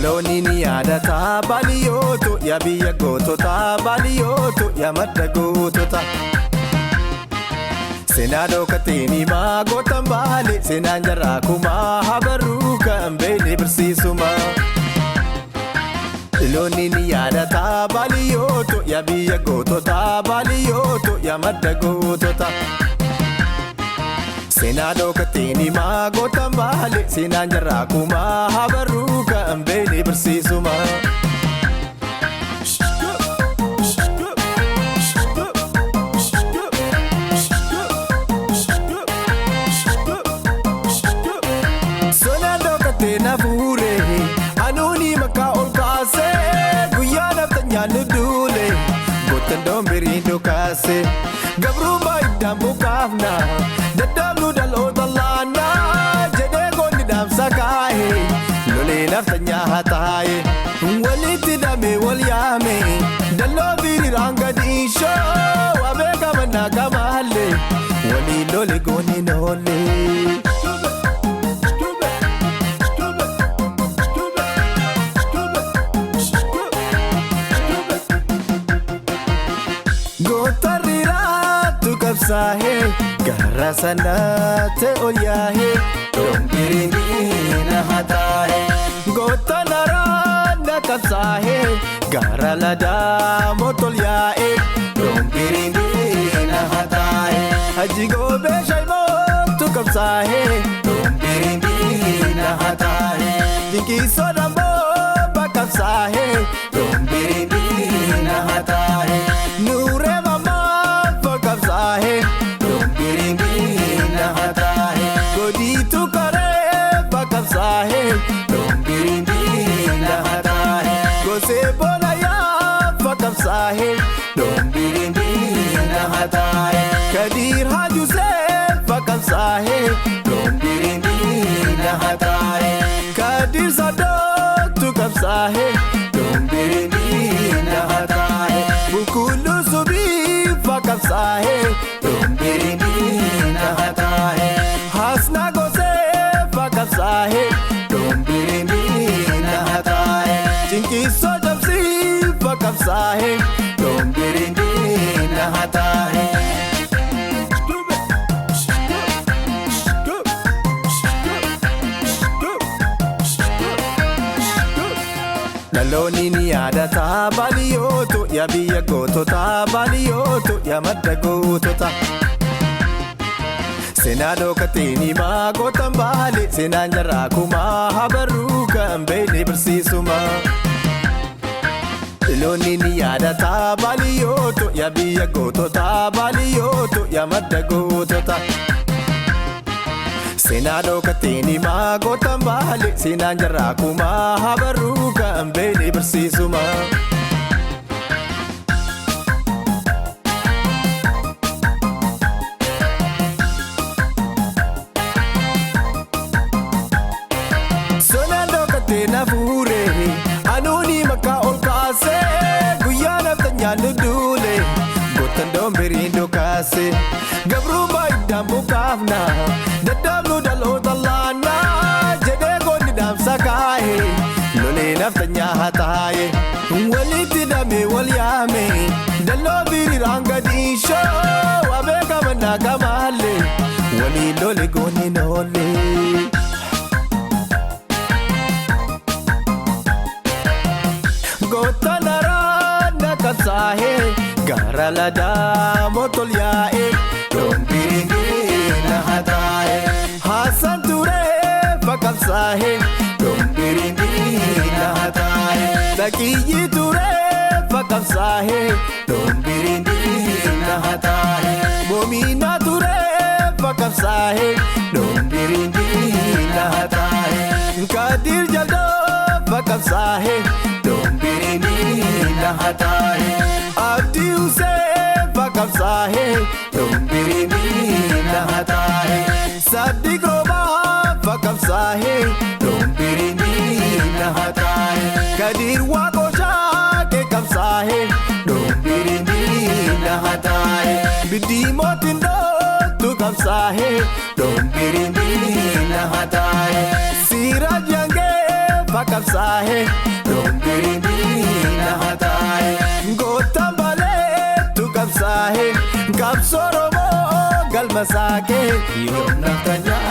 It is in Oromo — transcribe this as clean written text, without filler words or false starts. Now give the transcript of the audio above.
Dhaloonni ni yaadata baadiyyoota yaa biyya gootota baadiyyoota yaa madda gootota. Seenaa dhokatteen himaa gootan baale seenaan jarraa kumaa habaruu kan beekne barsiisuma. Dhaloonni ni yaadata baadiyyoota yaa biyya gootota baadiyyoota yaa madda gootota. Seenaa dhokatteen himaa gootan baale seenaan jarraa kumaa habaruu kan beekne barsiisuma. Sonaan dhokatee nafuure anuuni maqaa ol kaasee guyyaa naftanyaa nu duule gootan doombiriin dhokaase gabrummaa iddaan bukaafna. Dadhabnu dhaloota laannaa jedhee goonni dhaamsa kaa'e lolee naftanyaa hataaye walitti hidhamee wal yaame dalloo biriiraan gadiishoo waabee qabannaa qabaalle waliin lole goonni noolle. Gootarriiraatu qabsaa'ee gara sanaatti ol yaa'ee doombiriin na hataa'e. Gootarriiraatu qabsaa'ee gara ladaa mootol yaa'ee doombiriin na hataa'e. Haji goobee shaayimootu qabsaa'ee doombiriin na hataa'e. Dinqiisoo damboo bakabsaa'ee doombiriin na hataa'e. Nuuree mamaa fakabsaa'ee doombiriin na hataa'e. Godiitu koree fakabsaa'ee doombiriin na hataa'e. Gosee boolayaa fakabsaa'ee doombiriin na hataa'e. Kadiir hajusee fakabsaa'ee doombiriin na hataa'e. Kadiir sadootu kabsaa'ee doombiriin na hataa'e. Bukulu subii fakabsaa'ee doombiriin na hataa'e. Hasna gosee fakabsaa'ee doombiriin na hataa'e. Cinqiisoo jabsii fakabsaa'ee doombiriin na hataa'e. Dhaloonni ni yaadata baadiyyoota yaa biyya gootota baadiyyoota yaa madda gootota. Seenaa dhokatteen himaa gootan baale seenaan jarraa kumaa habaruu kan beekne barsiisuma. Dhaloonni ni yaadata baadiyyoota yaa biyya gootota baadiyyoota yaa madda gootota. Seenaa dhokatteen himaa gootan baale seenaan jarraa kumaa habaruu kan beekne barsiisuma. Sonaan dhokatee nafuure anuuni maqaa ol kaasee guyyaa naftanyaa nu duule gootan doombiriin dhokaase gabrummaa iddaan bukaafna. Dadhabnu dhaloota laannaa jedhee goonni dhaamsa kaa'e lolee naftanyaa hataaye walitti hidhamee wal yaame dalloo biriiraan gadiishoo waabee qabannaa qabaalle waliin lole goonni noolle. Gootarriiraatu qabsaa'ee gara ladaa mootol yaa'ee doombiriin na hataa'e. Hasan turee fakabsaa'ee doombiriin na hataa'e. Takiyyii turee fakabsaa'ee doombiriin na hataa'e. Moominaa turee fakabsaa'ee doombiriin na hataa'e. Kadiir jaldoo fakabsaa'ee doombiriin na hataa'e. Abdii Husee fakabsaa'ee doombiriin na hataa'e. Saddiq Roobaa fakabsaa'ee doombiriin na hataa'e. Kadiir Waaqoshaa keekabsaa'ee doombiriin na hataa'e. Biddii mootiin dootu kabsaa'ee doombiriin na hataa'e. Siiraaj Yangee qabsaahe Dombiriin hataahe Gootaan baaleetu qabsaahe Qabsoo Oromoo galma saakee Yoom naftanyaa